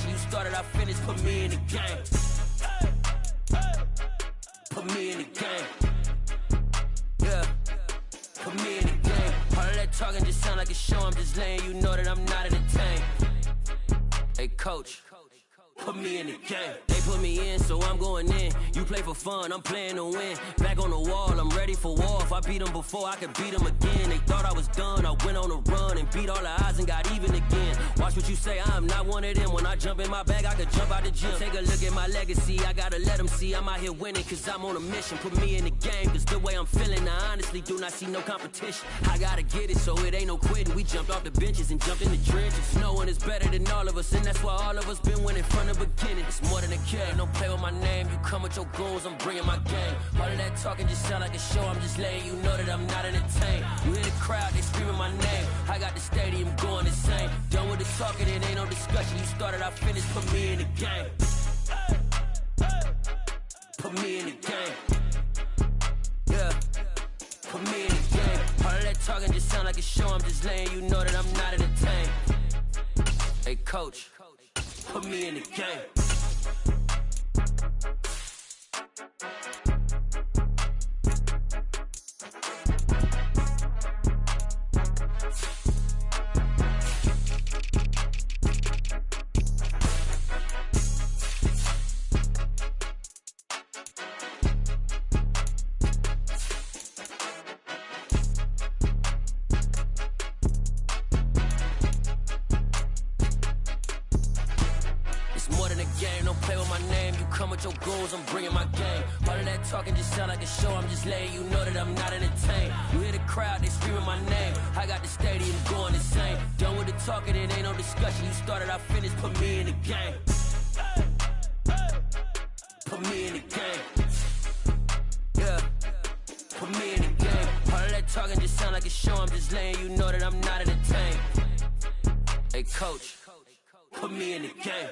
discussion. You started, I finished, put me in the game. Put me in the game. Yeah. Put me in the game. All of that talking just sound like a show. I'm just letting you know that I'm not entertained. Hey, coach. Put me in the game. They put me in, so I'm going in. You play for fun, I'm playing to win. Back on the wall, I'm ready for war. If I beat them before, I could beat them again. They thought I was done, I went on a run and beat all the odds and got even again. Watch what you say, I'm not one of them. When I jump in my bag, I could jump out the gym. Take a look at my legacy, I gotta let them see I'm out here winning, cause I'm on a mission. Put me in the game, cause the way I'm feeling, I honestly do not see no competition. I gotta get it, so it ain't no quitting. We jumped off the benches and jumped in the trenches. No one is better than all of us, and that's why all of us been winning from the beginning. It's more than a game, don't play with my name. You come with your goons, I'm bringing my game. All of that talking just sound like a show. I'm just letting you know that I'm not entertained. You hear the crowd, they screaming my name. I got the stadium going insane. Done with the talking, it ain't no discussion. You started, I finished, put me in the game. Put me in the game. Yeah. Put me in the game. All of that talking just sound like a show. I'm just letting you know that I'm not entertained. Hey, coach. Put me in the game. Your goals, I'm bringing my game. All of that talking just sound like a show. I'm just letting you know that I'm not entertained. You hear the crowd, they screaming my name. I got the stadium going insane. Done with the talking, it ain't no discussion. You started, I finished, put me in the game. Put me in the game. Yeah. Put me in the game. All of that talking just sound like a show. I'm just letting you know that I'm not entertained. Hey, coach. Put me in the game.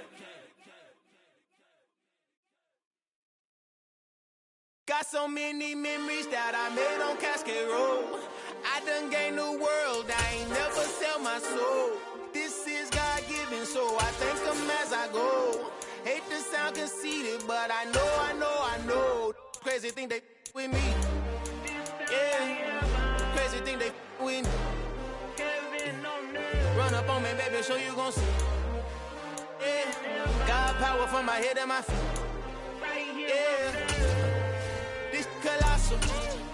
Got so many memories that I made on Cascade Road. I done gained the world, I ain't never sell my soul. This is God-given, so I thank him as I go. Hate to sound conceited, but I know. Crazy thing they with me. Yeah, crazy thing they with me. Run up on me, baby, so you gon' see. Yeah, got power from my head and my feet. Yeah. Colossal.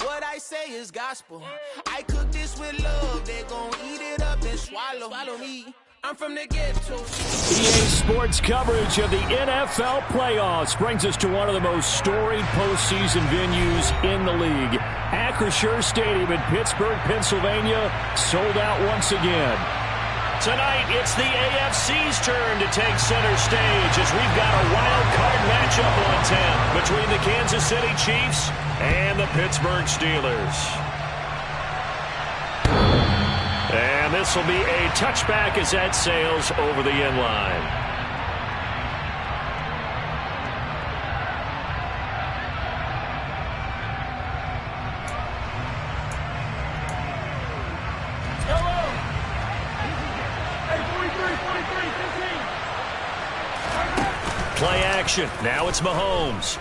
What I say is gospel. I cook this with love. They gon' eat it up and swallow me. I'm from the ghetto. EA Sports coverage of the NFL playoffs brings us to one of the most storied postseason venues in the league. Acrisure Stadium in Pittsburgh, Pennsylvania, sold out once again. Tonight, it's the AFC's turn to take center stage as we've got a wild card matchup on tap between the Kansas City Chiefs and the Pittsburgh Steelers. And this will be a touchback as that sails over the end line. Play action. Now it's Mahomes.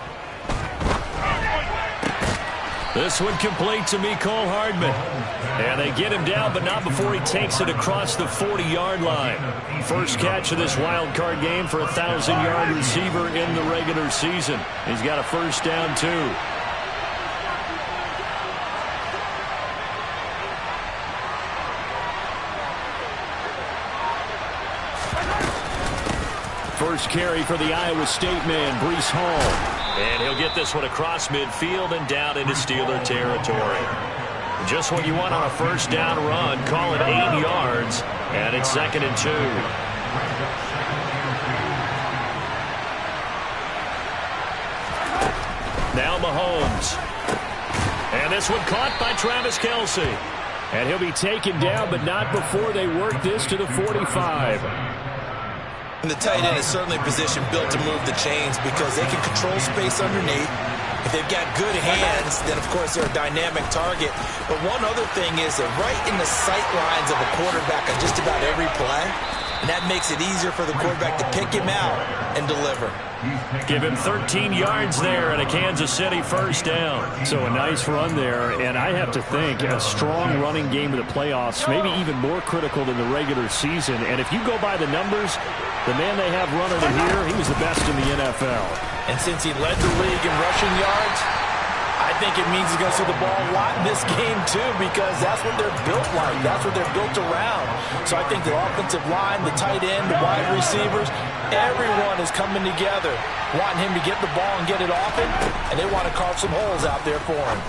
This one complete to Mecole Hardman. And they get him down, but not before he takes it across the 40-yard line. First catch of this wild card game for a 1,000-yard receiver in the regular season. He's got a first down, too. First carry for the Iowa State man, Breece Hall. And he'll get this one across midfield and down into Steeler territory. Just what you want on a first down run. Call it 8 yards, and it's 2nd and 2. Now Mahomes. And this one caught by Travis Kelce. And he'll be taken down, but not before they work this to the 45. And the tight end is certainly a position built to move the chains because they can control space underneath. If they've got good hands, then, of course, they're a dynamic target. But one other thing is that right in the sight lines of a quarterback on just about every play, and that makes it easier for the quarterback to pick him out and deliver. Give him 13 yards there and a Kansas City first down. So a nice run there, and I have to think a strong running game in the playoffs, maybe even more critical than the regular season. And if you go by the numbers, the man they have running it here, he was the best in the NFL. And since he led the league in rushing yards, I think it means he's going to see the ball a lot in this game, too, because that's what they're built like. That's what they're built around. So I think the offensive line, the tight end, the wide receivers, everyone is coming together, wanting him to get the ball and get it off him, and they want to carve some holes out there for him.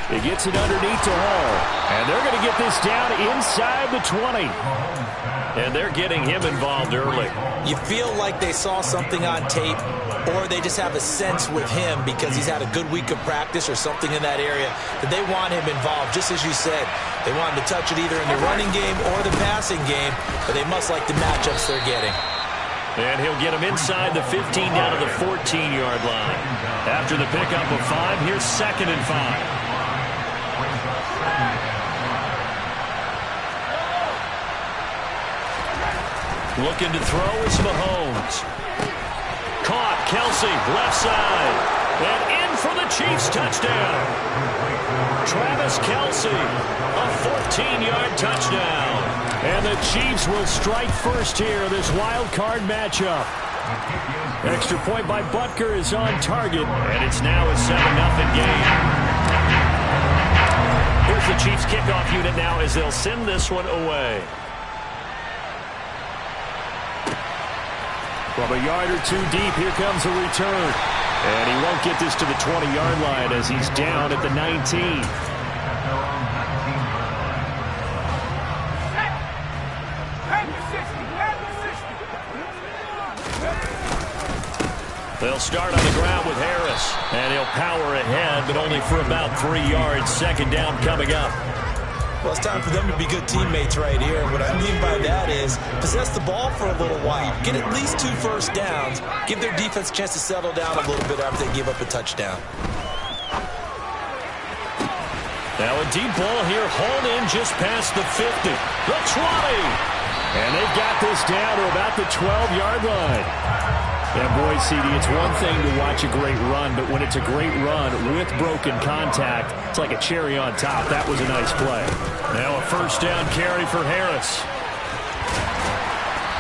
He gets it underneath to Hall, and they're going to get this down inside the 20. And they're getting him involved early. You feel like they saw something on tape, or they just have a sense with him because he's had a good week of practice or something in that area that they want him involved. Just as you said, they want him to touch it either in the running game or the passing game, but they must like the matchups they're getting. And he'll get him inside the 15 down to the 14-yard line. After the pickup of 5, here's 2nd and 5. Looking to throw is Mahomes. Caught, Kelsey, left side. And in for the Chiefs touchdown. Travis Kelsey, a 14-yard touchdown. And the Chiefs will strike first here, this wild card matchup. Extra point by Butker is on target, and it's now a 7-0 game. Here's the Chiefs kickoff unit now as they'll send this one away. From a yard or two deep, here comes a return. And he won't get this to the 20-yard line as he's down at the 19. They'll start on the ground with Harris. And he'll power ahead, but only for about 3 yards. 2nd down coming up. Well, it's time for them to be good teammates right here. What I mean by that is possess the ball for a little while. Get at least 2 first downs. Give their defense a chance to settle down a little bit after they give up a touchdown. Now a deep ball here, hauled in just past the 50. The 20. And they've got this down to about the 12-yard line. And boy, CD, it's one thing to watch a great run, but when it's a great run with broken contact, it's like a cherry on top. That was a nice play. Now a first down carry for Harris.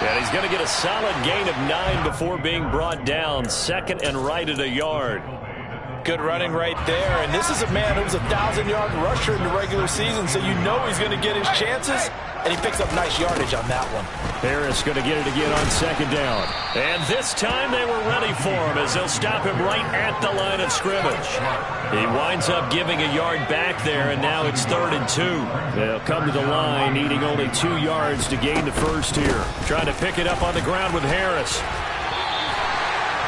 And he's going to get a solid gain of 9 before being brought down. 2nd and right at a yard. Good running right there. And this is a man who was a 1,000-yard rusher in the regular season, so you know he's going to get his chances. And he picks up nice yardage on that one. Harris going to get it again on 2nd down. And this time they were ready for him as they'll stop him right at the line of scrimmage. He winds up giving a yard back there, and now it's 3rd and 2. They'll come to the line, needing only 2 yards to gain the first here. Trying to pick it up on the ground with Harris.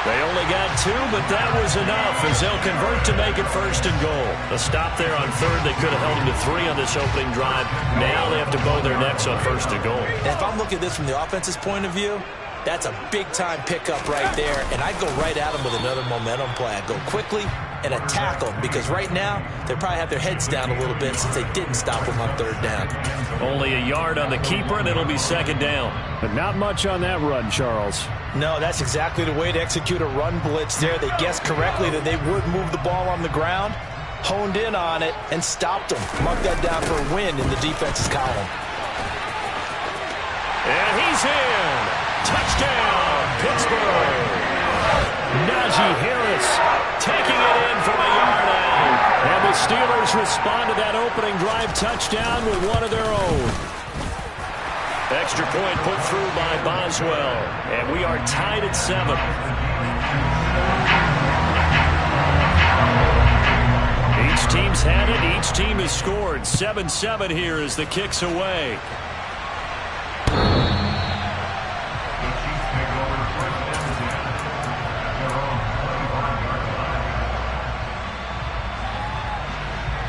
They only got 2, but that was enough as they'll convert to make it 1st and goal. A stop there on 3rd. They could have held them to 3 on this opening drive. Now they have to bow their necks on 1st and goal. And if I'm looking at this from the offense's point of view, that's a big-time pickup right there. And I'd go right at them with another momentum play. I'd go quickly and attack them because right now they probably have their heads down a little bit since they didn't stop them on 3rd down. Only a yard on the keeper, and it'll be 2nd down. But not much on that run, Charles. No, that's exactly the way to execute a run blitz there. They guessed correctly that they would move the ball on the ground, honed in on it, and stopped them. Mark that down for a win in the defense's column. And he's in. Touchdown, Pittsburgh. Najee Harris taking it in from a yard out. And the Steelers respond to that opening drive touchdown with one of their own. Extra point put through by Boswell. And we are tied at 7. Each team's had it. Each team has scored. 7-7 here as the kick's away.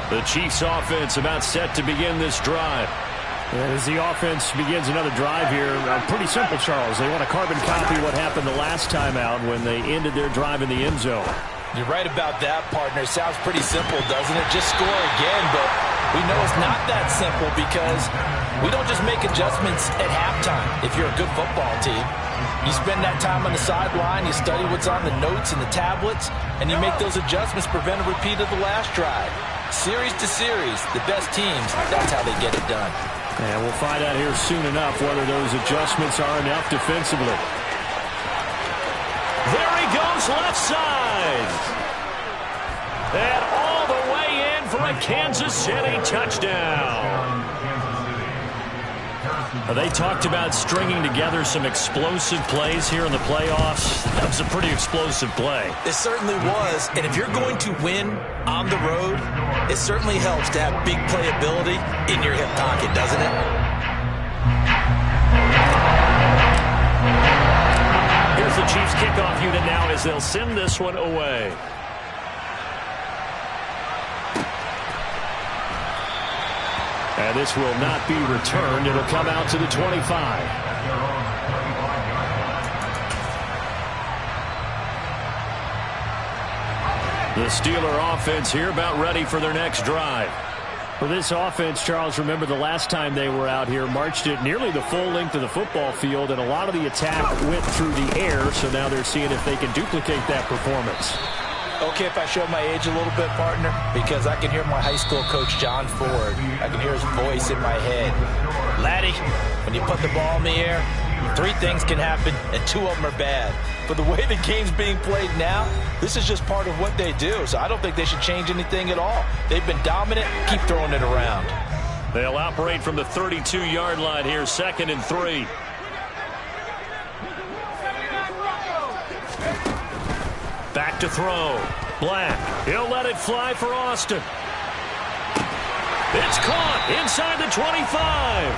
The Chiefs offense about set to begin this drive. As the offense begins another drive here, pretty simple, Charles. They want to carbon copy what happened the last time out when they ended their drive in the end zone. You're right about that, partner. Sounds pretty simple, doesn't it? Just score again, but We know it's not that simple because we don't just make adjustments at halftime if you're a good football team. You spend that time on the sideline, you study what's on the notes and the tablets, and you make those adjustments to prevent a repeat of the last drive. Series to series, the best teams, that's how they get it done. And we'll find out here soon enough whether those adjustments are enough defensively. There he goes, left side. And all the way in for a Kansas City touchdown. They talked about stringing together some explosive plays here in the playoffs. That was a pretty explosive play. It certainly was. And if you're going to win on the road, it certainly helps to have big playability in your hip pocket, doesn't it? Here's the Chiefs kickoff unit now as they'll send this one away. And this will not be returned. It'll come out to the 25. The Steeler offense here about ready for their next drive. For this offense, Charles, remember the last time they were out here, marched it nearly the full length of the football field, and a lot of the attack went through the air, so now they're seeing if they can duplicate that performance. Okay, if I show my age a little bit, partner, because I can hear my high school coach, John Ford. I can hear his voice in my head. Laddie, when you put the ball in the air, 3 things can happen, and 2 of them are bad. But the way the game's being played now, this is just part of what they do, so I don't think they should change anything at all. They've been dominant. Keep throwing it around. They'll operate from the 32-yard line here, 2nd and 3. Back to throw. Black. He'll let it fly for Austin. It's caught inside the 25.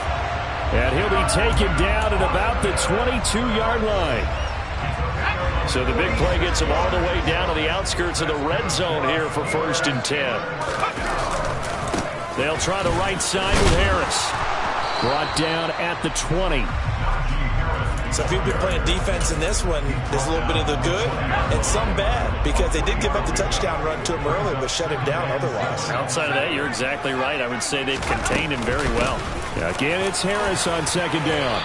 And he'll be taken down at about the 22-yard line. So the big play gets him all the way down to the outskirts of the red zone here for 1st and 10. They'll try the right side with Harris. Brought down at the 20. So if you've been playing defense in this one, there's a little bit of the good and some bad, because they did give up the touchdown run to him earlier, but shut him down otherwise. Outside of that, you're exactly right. I would say they've contained him very well. Again, it's Harris on 2nd down.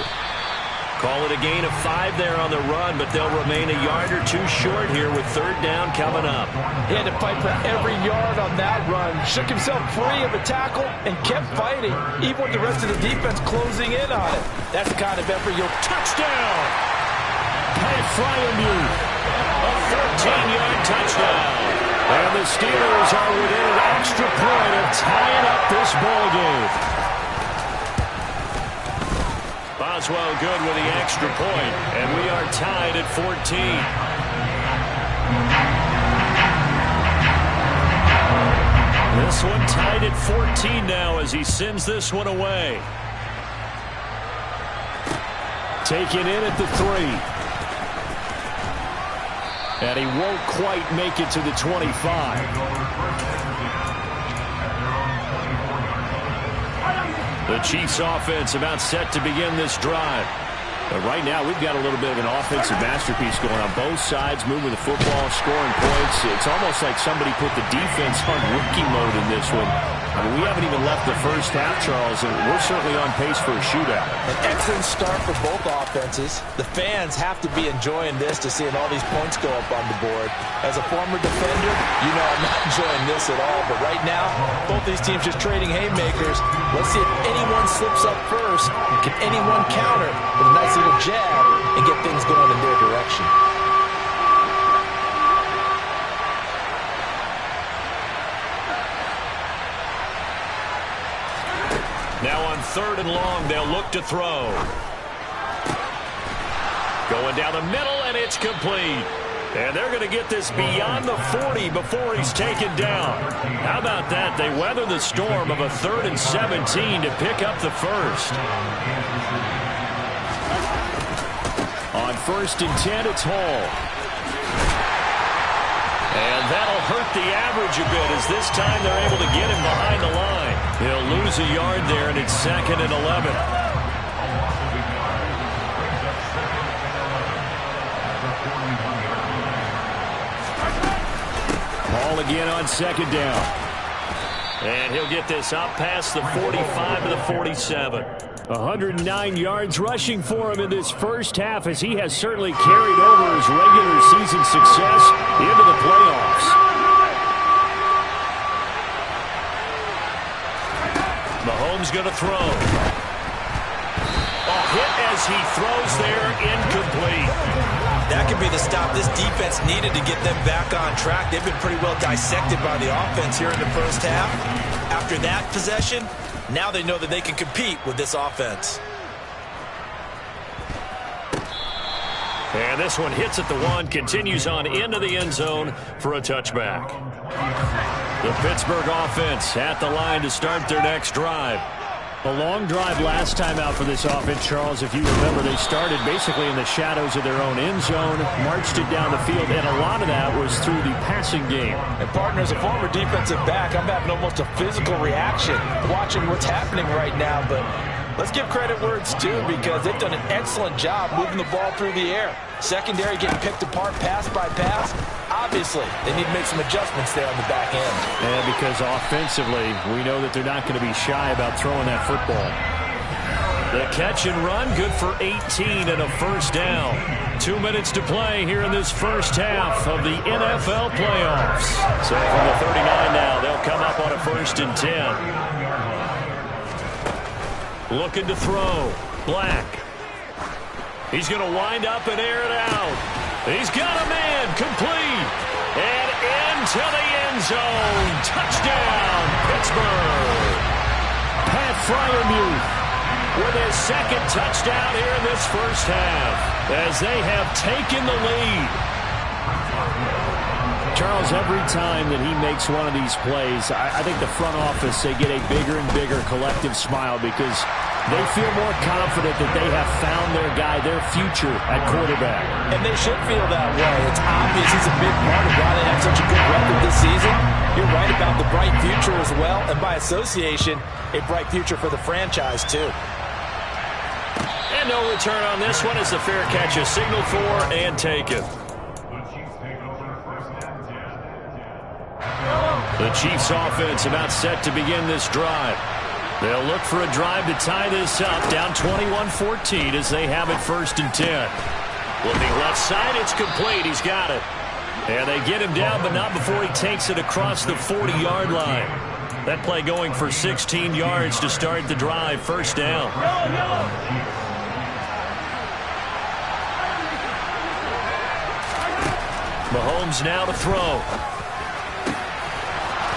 Call it a gain of 5 there on the run, but they'll remain a yard or 2 short here with 3rd down coming up. He had to fight for every yard on that run. Shook himself free of a tackle and kept fighting, even with the rest of the defense closing in on it. That's the kind of effort you'll... Touchdown! Pat Fryermuth. A 13-yard touchdown. And the Steelers are within an extra point of tying up this ball game. Boswell good with the extra point, and we are tied at 14. This one tied at 14 now as he sends this one away. Taken in at the 3. And he won't quite make it to the 25. The Chiefs offense about set to begin this drive. But right now we've got a little bit of an offensive masterpiece going on both sides, moving the football, scoring points. It's almost like somebody put the defense on rookie mode in this one. I mean, we haven't even left the first half, Charles, and we're certainly on pace for a shootout. An excellent start for both offenses. The fans have to be enjoying this to seeing all these points go up on the board. As a former defender, you know I'm not enjoying this at all. But right now, both these teams just trading haymakers. Let's see if anyone slips up first. Can anyone counter with a nice little jab and get things going in their direction? Now on 3rd and long, they'll look to throw. Going down the middle, and it's complete. And they're going to get this beyond the 40 before he's taken down. How about that? They weather the storm of a 3rd and 17 to pick up the first. On 1st and 10, it's Hall. And that'll hurt the average a bit as this time they're able to get him behind the line. He'll lose a yard there, and it's 2nd and 11. Ball again on 2nd down. And he'll get this up past the 45 to the 47. 109 yards rushing for him in this first half, as he has certainly carried over his regular season success into the playoffs. Mahomes going to throw. A hit as he throws there, incomplete. That could be the stop this defense needed to get them back on track. They've been pretty well dissected by the offense here in the first half. After that possession, now they know that they can compete with this offense. And this one hits at the 1, continues on into the end zone for a touchback. The Pittsburgh offense at the line to start their next drive. A long drive last time out for this offense, Charles. If you remember, they started basically in the shadows of their own end zone, marched it down the field, and a lot of that was through the passing game. And partner, as a former defensive back, I'm having almost a physical reaction watching what's happening right now. But let's give credit where it's due, because they've done an excellent job moving the ball through the air. Secondary getting picked apart pass by pass. Obviously, they need to make some adjustments there on the back end. And because offensively, we know that they're not going to be shy about throwing that football. The catch and run, good for 18 and a first down. 2 minutes to play here in this first half of the NFL playoffs. So from the 39 now, they'll come up on a 1st and 10. Looking to throw. Black. He's going to wind up and air it out. He's got a man, complete, and into the end zone. Touchdown, Pittsburgh. Pat Freiermuth with his second touchdown here in this first half, as they have taken the lead. Charles, every time that he makes one of these plays, I think the front office, they get a bigger and bigger collective smile, because they feel more confident that they have found their guy, their future at quarterback. And they should feel that way. It's obvious he's a big part of why they have such a good record this season. You're right about the bright future as well, and by association, a bright future for the franchise too. And no return on this one, as the fair catch is signaled for and taken. The Chiefs offense about set to begin this drive. They'll look for a drive to tie this up, down 21-14 as they have it 1st and 10. Looking left side, it's complete. He's got it. And they get him down, but not before he takes it across the 40-yard line. That play going for 16 yards to start the drive, 1st down. Mahomes now to throw.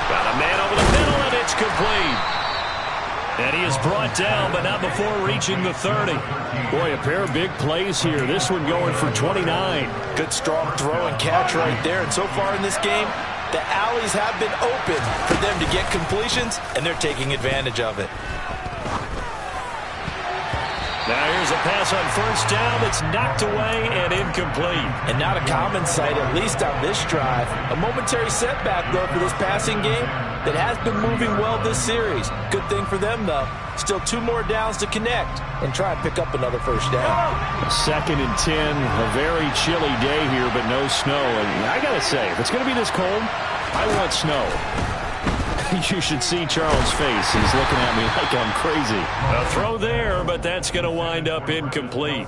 Got a man over the middle, and it's complete. And he is brought down, but not before reaching the 30. Boy, a pair of big plays here. This one going for 29. Good strong throw and catch right there. And so far in this game, the alleys have been open for them to get completions, and they're taking advantage of it. Now here's a pass on 1st down that's knocked away and incomplete. And not a common sight, at least on this drive. A momentary setback, though, for this passing game that has been moving well this series. Good thing for them, though. Still 2 more downs to connect and try and pick up another 1st down. 2nd and 10, a very chilly day here, but no snow. And I got to say, if it's going to be this cold, I want snow. You should see Charles' face. He's looking at me like I'm crazy. A throw there, but that's going to wind up incomplete.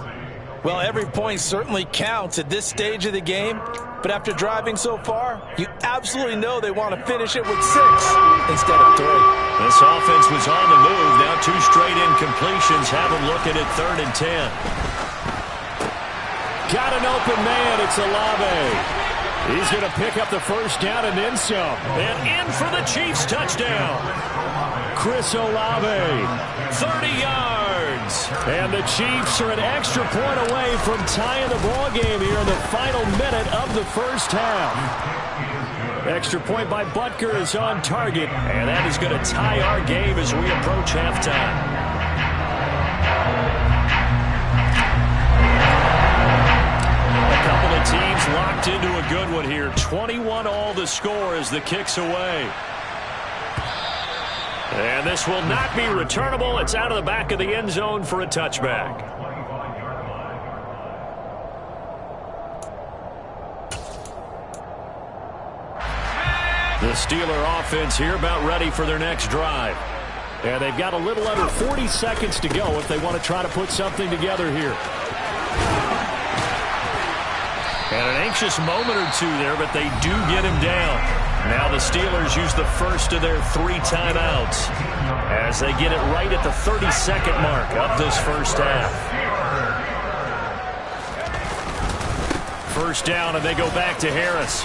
Well, every point certainly counts at this stage of the game. But after driving so far, you absolutely know they want to finish it with 6 instead of 3. This offense was on the move. Now 2 straight incompletions have them looking at 3rd and 10. Got an open man. It's Olave. He's going to pick up the 1st down and then some. And in for the Chiefs touchdown. Chris Olave, 30 yards. And the Chiefs are an extra point away from tying the ball game here in the final minute of the first half. Extra point by Butker is on target. And that is going to tie our game as we approach halftime. Teams locked into a good one here. 21-all the score as the kick's away. And this will not be returnable. It's out of the back of the end zone for a touchback. The Steeler offense here about ready for their next drive. And they've got a little under 40 seconds to go if they want to try to put something together here. And an anxious moment or two there, but they do get him down. Now the Steelers use the first of their 3 timeouts as they get it right at the 30-second mark of this first half. First down, and they go back to Harris.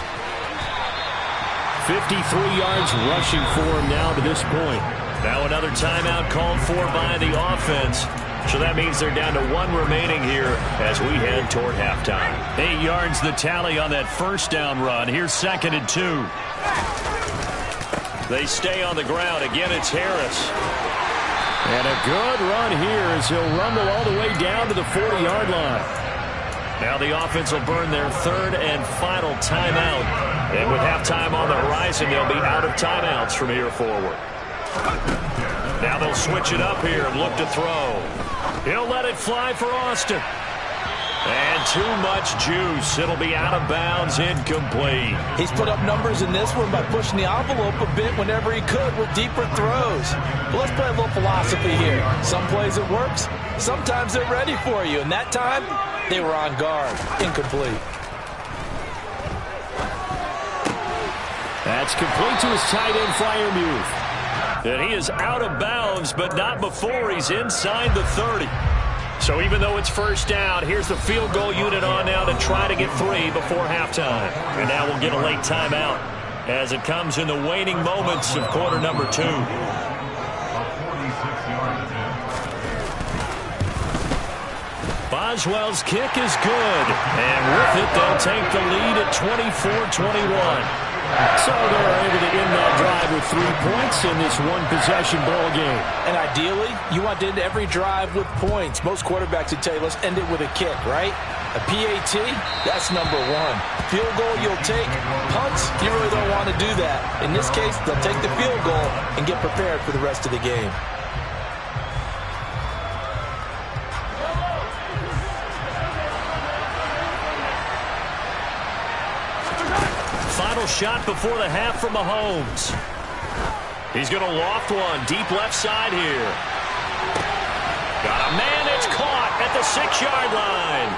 53 yards rushing for him now to this point. Now another timeout called for by the offense. So that means they're down to 1 remaining here as we head toward halftime. 8 yards the tally on that first down run. Here's 2nd and 2. They stay on the ground. Again, it's Harris. And a good run here as he'll rumble all the way down to the 40-yard line. Now the offense will burn their 3rd and final timeout. And with halftime on the horizon, they'll be out of timeouts from here forward. Now they'll switch it up here and look to throw. He'll let it fly for Austin. And too much juice. It'll be out of bounds, incomplete. He's put up numbers in this one by pushing the envelope a bit whenever he could with deeper throws. But let's play a little philosophy here. Some plays it works. Sometimes they're ready for you. And that time, they were on guard. Incomplete. That's complete to his tight end, Freiermuth. And he is out of bounds, but not before he's inside the 30. So even though it's first down, here's the field goal unit on now to try to get 3 before halftime. And now we'll get a late timeout as it comes in the waning moments of quarter number 2. Boswell's kick is good. And with it, they'll take the lead at 24-21. So they're able to end that drive with 3 points in this one-possession ball game. And ideally, you want to end every drive with points. Most quarterbacks would tell you, let's end it with a kick, right? A PAT, that's number 1. Field goal you'll take. Punts, you really don't want to do that. In this case, they'll take the field goal and get prepared for the rest of the game. Final shot before the half from Mahomes. He's going to loft one deep left side here. Got a man that's caught at the 6-yard line.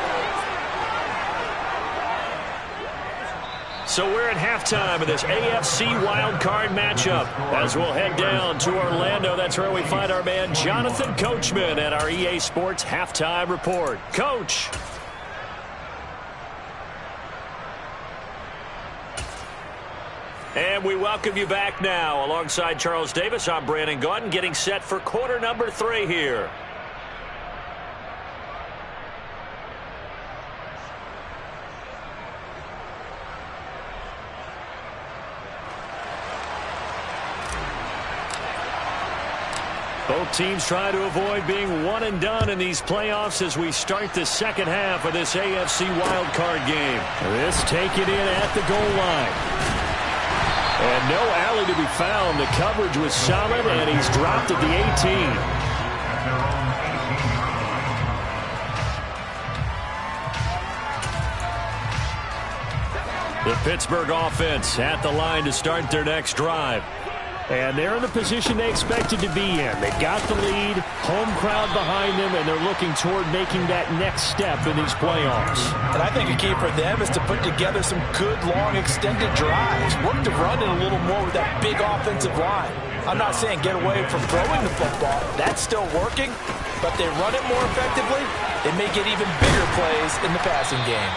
So we're at halftime of this AFC wildcard matchup as we'll head down to Orlando. That's where we find our man Jonathan Coachman at our EA Sports Halftime Report. Coach. And we welcome you back now. Alongside Charles Davis, I'm Brandon Gaudin, getting set for quarter number 3 here. Both teams try to avoid being one and done in these playoffs as we start the second half of this AFC wildcard game. This taken in at the goal line. And no alley to be found. The coverage was solid, and he's dropped at the 18. The Pittsburgh offense at the line to start their next drive. And they're in the position they expected to be in. They got the lead, home crowd behind them, and they're looking toward making that next step in these playoffs. And I think a key for them is to put together some good, long, extended drives. Work to run it a little more with that big offensive line. I'm not saying get away from throwing the football. That's still working. But they run it more effectively, they may get even bigger plays in the passing game.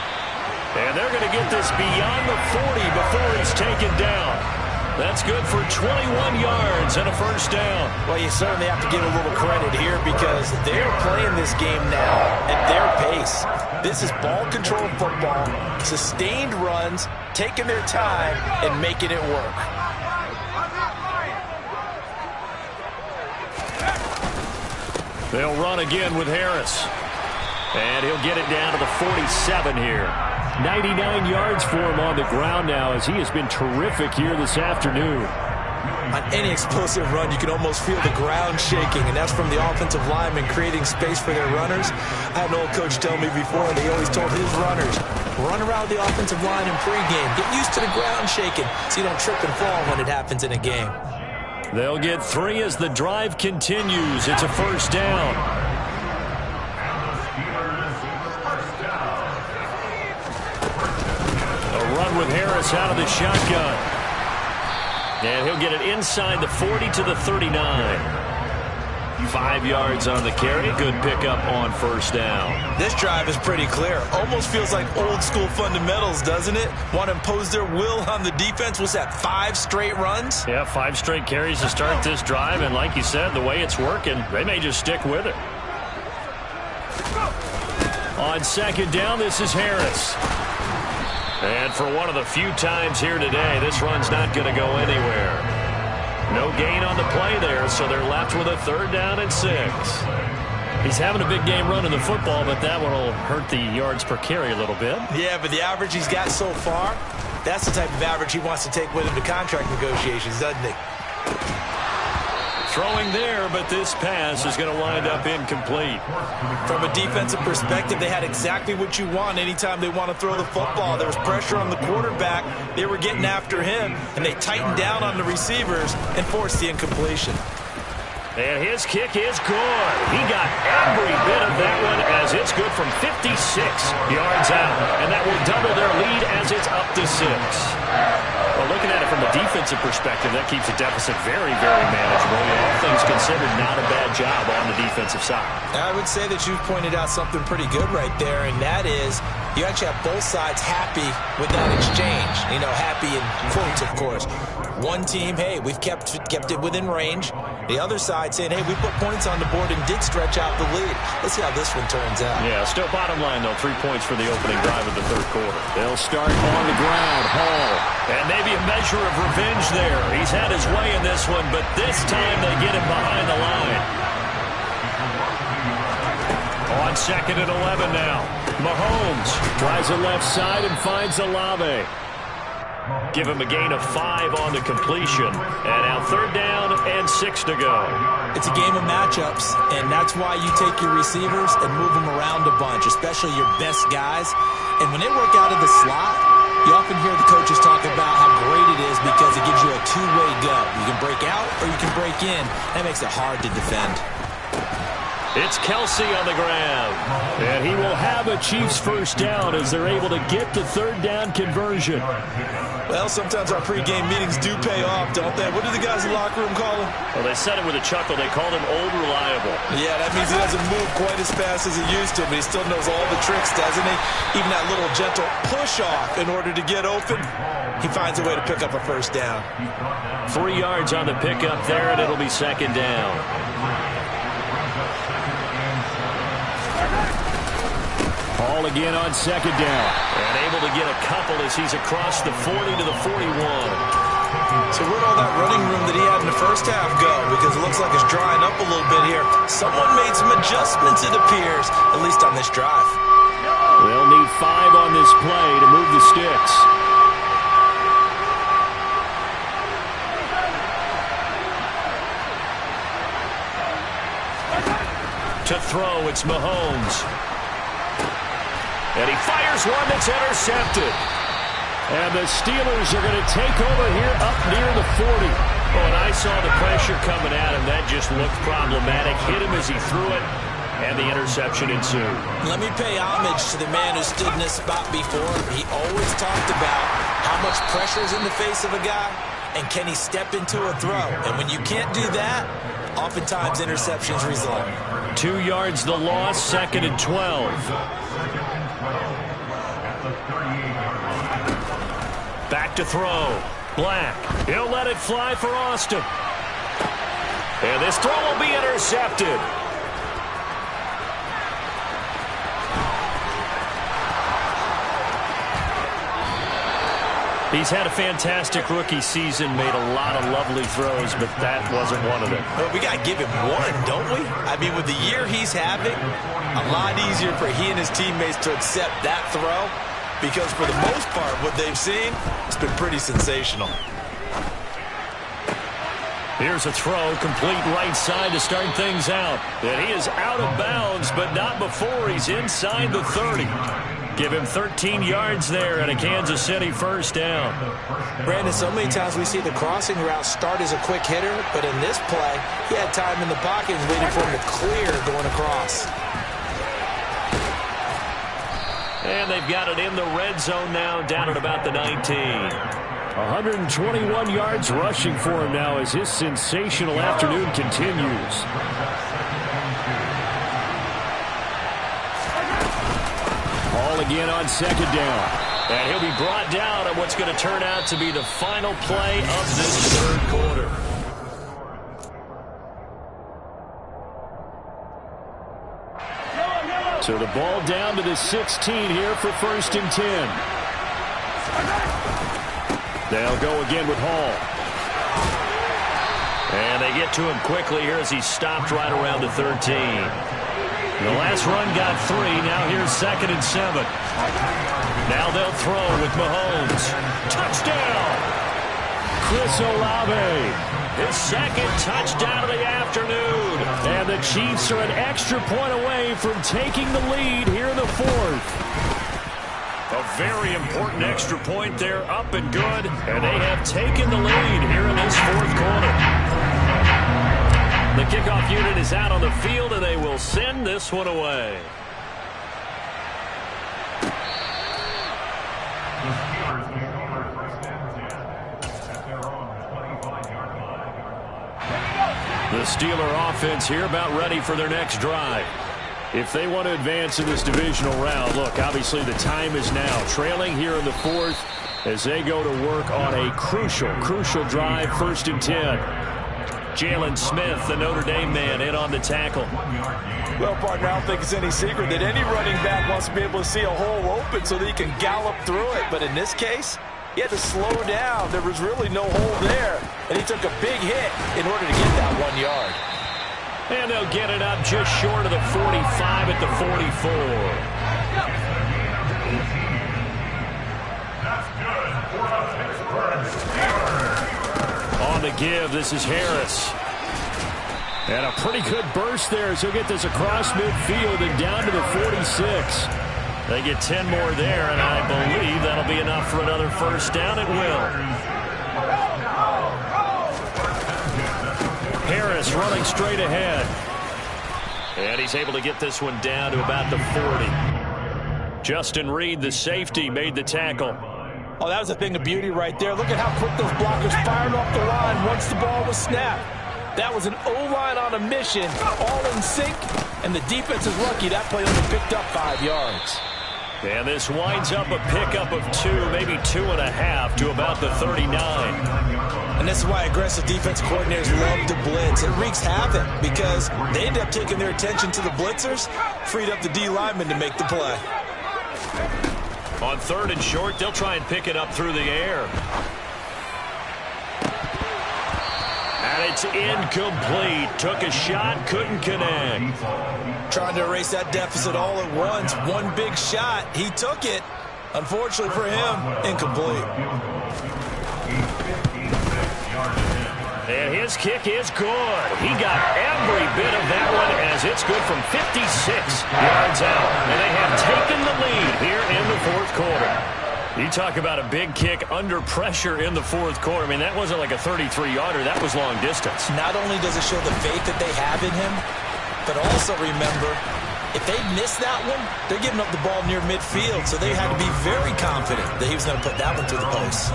And they're going to get this beyond the 40 before he's taken down. That's good for 21 yards and a first down. Well, you certainly have to give a little credit here because they're playing this game now at their pace. This is ball control football, sustained runs, taking their time, and making it work. They'll run again with Harris. And he'll get it down to the 47 here. 99 yards for him on the ground now as he has been terrific here this afternoon. On any explosive run, you can almost feel the ground shaking, and that's from the offensive linemen creating space for their runners. I had an old coach tell me before, they always told his runners, Run around the offensive line in pregame. Get used to the ground shaking so you don't trip and fall when it happens in a game. They'll get 3 as the drive continues. It's a first down. A run with Harris out of the shotgun. And he'll get it inside the 40 to the 39. 5 yards on the carry. Good pickup on first down. This drive is pretty clear. Almost feels like old school fundamentals, doesn't it? Want to impose their will on the defense. Was that 5 straight runs? Yeah, 5 straight carries to start this drive. And like you said, the way it's working, they may just stick with it. On second down, this is Harris. And for one of the few times here today, this run's not going to go anywhere. No gain on the play there, so they're left with a 3rd down and 6. He's having a big game running the football, but that one will hurt the yards per carry a little bit. Yeah, but the average he's got so far, that's the type of average he wants to take with him to contract negotiations, doesn't he? Throwing there, but this pass is going to wind up incomplete. From a defensive perspective, they had exactly what you want anytime they want to throw the football. There was pressure on the quarterback. They were getting after him, and they tightened down on the receivers and forced the incompletion. And his kick is good. He got every bit of that one as it's good from 56 yards out. And that will double their lead as it's up to 6. Well, looking at it from a defensive perspective, that keeps the deficit very, very manageable. All things considered, not a bad job on the defensive side. I would say that you've pointed out something pretty good right there, and that is you actually have both sides happy with that exchange. You know, happy in quotes, of course. One team, hey, we've kept it within range. The other side saying, hey, we put points on the board and did stretch out the lead. Let's see how this one turns out. Yeah, still bottom line, though, 3 points for the opening drive of the 3rd quarter. They'll start on the ground. Hall. And maybe a measure of revenge there. He's had his way in this one, but this time they get him behind the line. On 2nd and 11 now. Mahomes tries the left side and finds Olave. Give him a gain of 5 on the completion. And now 3rd down and 6 to go. It's a game of matchups, and that's why you take your receivers and move them around a bunch, especially your best guys. And when they work out of the slot, you often hear the coaches talk about how great it is because it gives you a two-way go. You can break out or you can break in. That makes it hard to defend. It's Kelsey on the ground. And he will have a Chiefs first down as they're able to get the 3rd down conversion. Well, sometimes our pregame meetings do pay off, don't they? What do the guys in the locker room call him? Well, they said it with a chuckle. They called him Old Reliable. Yeah, that means he doesn't move quite as fast as he used to, but he still knows all the tricks, doesn't he? Even that little gentle push-off in order to get open, he finds a way to pick up a first down. 3 yards on the pickup there, and it'll be 2nd down. Hall again on 2nd down. And able to get a couple as he's across the 40 to the 41. So where'd all that running room that he had in the first half go? Because it looks like it's drying up a little bit here. Someone made some adjustments, it appears, at least on this drive. They'll need 5 on this play to move the sticks. To throw, it's Mahomes. And he fires one that's intercepted. And the Steelers are going to take over here up near the 40. Oh, and I saw the pressure coming at him. That just looked problematic. Hit him as he threw it, and the interception ensued. Let me pay homage to the man who stood in this spot before. He always talked about how much pressure is in the face of a guy, and can he step into a throw. And when you can't do that, oftentimes interceptions result. 2 yards the loss, 2nd and 12. Back to throw. Black. He'll let it fly for Austin. And this throw will be intercepted. He's had a fantastic rookie season, made a lot of lovely throws, but that wasn't one of them. Well, we got to give him one, don't we? I mean, with the year he's having, a lot easier for he and his teammates to accept that throw because for the most part, what they've seen, it's been pretty sensational. Here's a throw, complete right side to start things out. And he is out of bounds, but not before he's inside the 30. Give him 13 yards there and a Kansas City first down. Brandon, so many times we see the crossing route start as a quick hitter, but in this play, he had time in the pocket and was waiting for him to clear going across. And they've got it in the red zone now, down at about the 19. 121 yards rushing for him now as his sensational afternoon continues. Ball again on second down. And he'll be brought down at what's going to turn out to be the final play of this third quarter. So the ball down to the 16 here for 1st and 10. They'll go again with Hall. And they get to him quickly here as he stopped right around the 13. The last run got 3. Now here's 2nd and 7. Now they'll throw with Mahomes. Touchdown! Chris Olave. His 2nd touchdown of the afternoon. And the Chiefs are an extra point away from taking the lead here in the 4th. A very important extra point there, up and good. And they have taken the lead here in this 4th quarter. The kickoff unit is out on the field, and they will send this one away. The Steeler offense here about ready for their next drive. If they want to advance in this divisional round, look, obviously the time is now. Trailing here in the 4th as they go to work on a crucial drive, 1st and 10. Jalen Smith, the Notre Dame man, in on the tackle. Well, partner, I don't think it's any secret that any running back wants to be able to see a hole open so that he can gallop through it. But in this case, he had to slow down. There was really no hole there, and he took a big hit in order to get that 1 yard. And they'll get it up just short of the 45 at the 44. On the give, this is Harris. And a pretty good burst there as he'll get this across midfield and down to the 46. They get 10 more there, and I believe that'll be enough for another first down. It will. Harris running straight ahead. And he's able to get this one down to about the 40. Justin Reed, the safety, made the tackle. Oh, that was a thing of beauty right there. Look at how quick those blockers fired off the line once the ball was snapped. That was an O-line on a mission, all in sync, and the defense is lucky that play only picked up 5 yards. And this winds up a pickup of 2, maybe 2.5 to about the 39. And this is why aggressive defense coordinators love to blitz. It wreaks havoc because they end up taking their attention to the blitzers, freed up the D lineman to make the play. On 3rd and short, they'll try and pick it up through the air. And it's incomplete. Took a shot, couldn't connect. Trying to erase that deficit all at once. One big shot. He took it. Unfortunately for him, incomplete. And his kick is good. He got every bit of that one as it's good from 56 yards out. And they have taken the lead here in the 4th quarter. You talk about a big kick under pressure in the 4th quarter. I mean, that wasn't like a 33-yarder. That was long distance. Not only does it show the faith that they have in him, but also remember, if they miss that one, they're giving up the ball near midfield. So they had to be very confident that he was going to put that one through the post.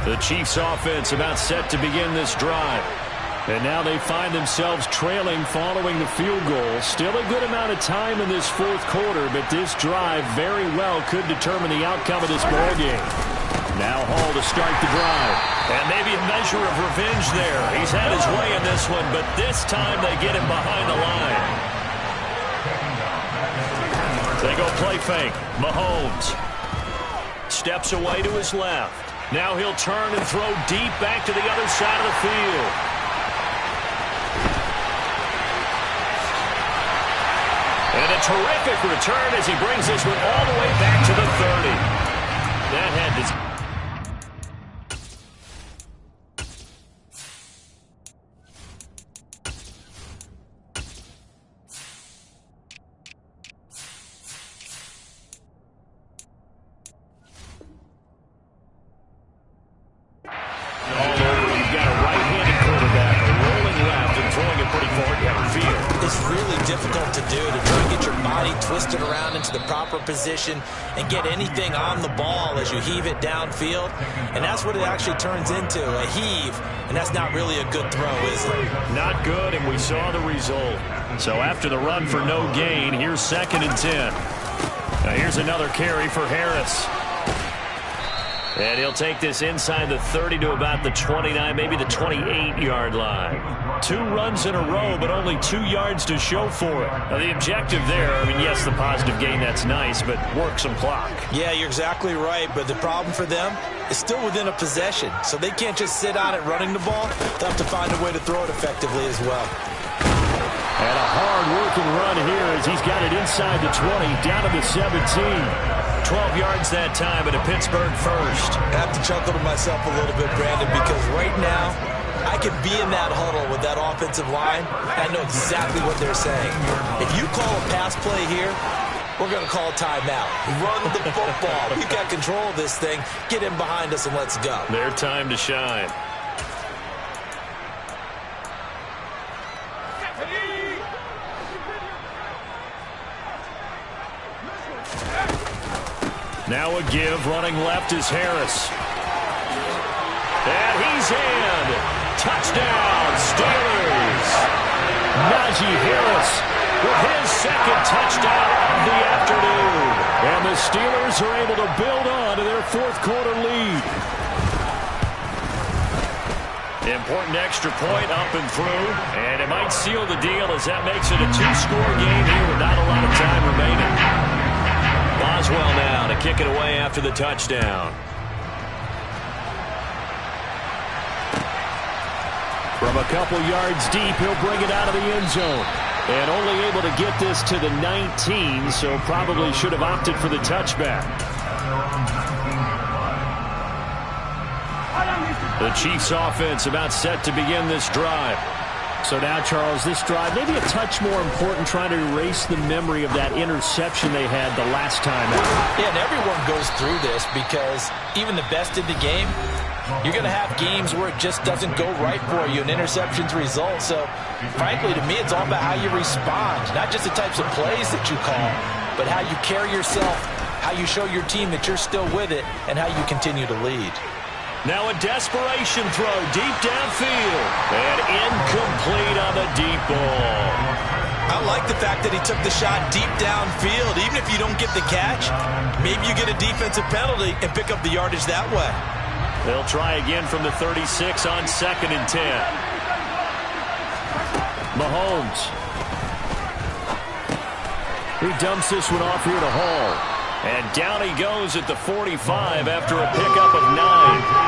The Chiefs offense about set to begin this drive. And now they find themselves trailing following the field goal. Still a good amount of time in this 4th quarter, but this drive very well could determine the outcome of this ballgame. Now Hall to start the drive. And maybe a measure of revenge there. He's had his way in this one, but this time they get him behind the line. They go play fake. Mahomes steps away to his left. Now he'll turn and throw deep back to the other side of the field. And a terrific return as he brings this one all the way back to the 30. That had to... proper position and get anything on the ball as you heave it downfield. And that's what it actually turns into, a heave. And that's not really a good throw, is it? Not good, and we saw the result. So after the run for no gain, here's 2nd and 10. Now here's another carry for Harris. And he'll take this inside the 30 to about the 29, maybe the 28-yard line. 2 runs in a row, but only 2 yards to show for it. Now the objective there, I mean, yes, the positive gain, that's nice, but work some clock. Yeah, you're exactly right, but the problem for them is still within a possession, so they can't just sit on it running the ball. They'll have to find a way to throw it effectively as well. And a hard-working run here as he's got it inside the 20, down to the 17. 12 yards that time, and a Pittsburgh first. I have to chuckle to myself a little bit, Brandon, because right now I could be in that huddle with that offensive line, and I know exactly what they're saying. If you call a pass play here, we're going to call a timeout. Run the football. We've got control of this thing. Get in behind us and let's go. Their time to shine. Now a give, running left is Harris. And he's in. Touchdown, Steelers. Najee Harris with his 2nd touchdown of the afternoon. And the Steelers are able to build on to their 4th quarter lead. Important extra point up and through. And it might seal the deal as that makes it a 2-score game here with not a lot of time remaining. Boswell now to kick it away after the touchdown. From a couple yards deep, he'll bring it out of the end zone. And only able to get this to the 19, so probably should have opted for the touchback. The Chiefs offense about set to begin this drive. So now, Charles, this drive maybe a touch more important, trying to erase the memory of that interception they had the last time out. Yeah, and everyone goes through this because even the best in the game, you're going to have games where it just doesn't go right for you and interceptions result. So, frankly, to me, it's all about how you respond, not just the types of plays that you call, but how you carry yourself, how you show your team that you're still with it, and how you continue to lead. Now a desperation throw deep downfield. And incomplete on the deep ball. I like the fact that he took the shot deep downfield. Even if you don't get the catch, maybe you get a defensive penalty and pick up the yardage that way. They'll try again from the 36 on 2nd and 10. Mahomes. He dumps this one off here to Hall. And down he goes at the 45 after a pickup of 9.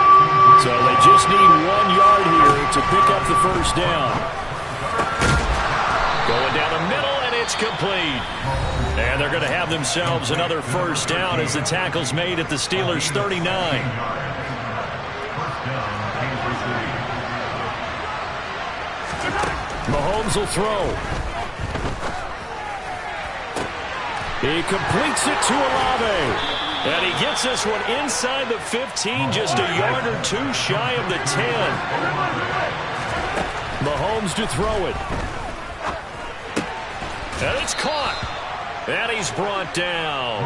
So they just need 1 yard here to pick up the first down. Going down the middle, and it's complete. And they're going to have themselves another first down as the tackle's made at the Steelers' 39. Mahomes will throw. He completes it to Olave. And he gets this one inside the 15, just a yard or 2 shy of the 10. Mahomes to throw it. And it's caught. And he's brought down.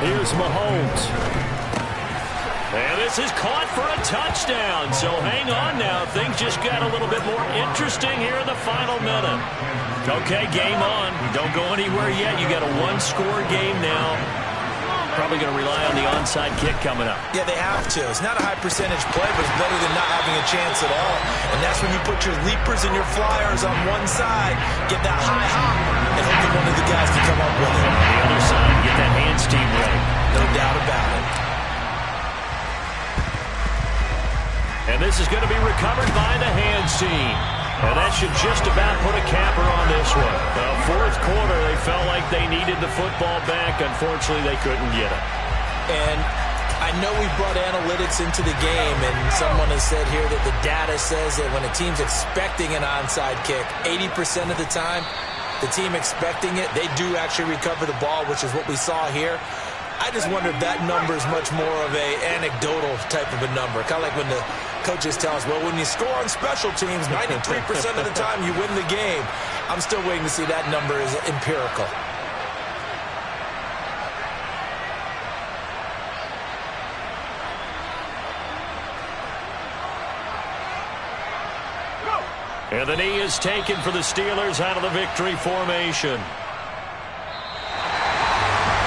Here's Mahomes. And this is caught for a touchdown. So hang on now. Things just got a little bit more interesting here in the final minute. Okay, game on. Don't go anywhere yet. You got a 1-score game now. Probably going to rely on the onside kick coming up. Yeah, they have to. It's not a high percentage play, but it's better than not having a chance at all. And that's when you put your leapers and your flyers on one side, get that high hop, and hope that one of the guys can come up with it. On the other side, get that hands team ready. No doubt about it. And this is going to be recovered by the hands team. And that should just about put a capper on this one. The 4th quarter, they felt like they needed the football back. Unfortunately, they couldn't get it. And I know we brought analytics into the game, and someone has said here that the data says that when a team's expecting an onside kick, 80% of the time, the team expecting it, they do actually recover the ball, which is what we saw here. I just wonder if that number is much more of a anecdotal type of a number. Kind of like when the Coaches tell us, well, when you score on special teams, 93% of the time you win the game. I'm still waiting to see that number is empirical. And the knee is taken for the Steelers out of the victory formation.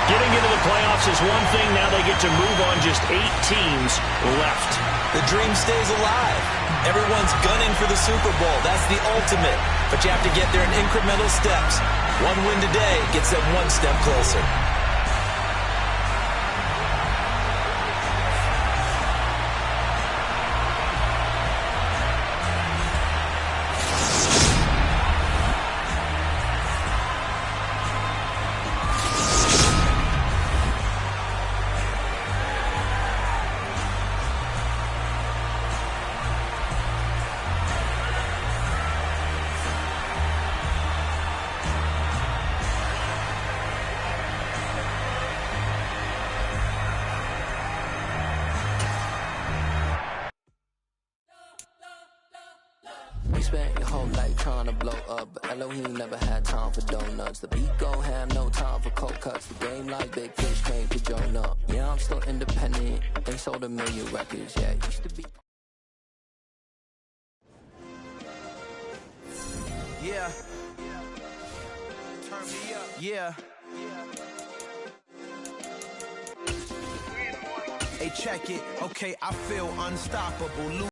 Getting into the playoffs is one thing. Now they get to move on. Just 8 teams left. The dream stays alive. Everyone's gunning for the Super Bowl. That's the ultimate. But you have to get there in incremental steps. One win today gets them one step closer. You spent your whole life trying to blow up, but Elohim never had time for donuts. The beat go ham, no time for cold cuts. The game like big fish came to Jonah. Yeah, I'm still independent. They sold 1 million records. Yeah, it used to be. Yeah. Turn me up. Yeah. Hey, check it. Okay, I feel unstoppable.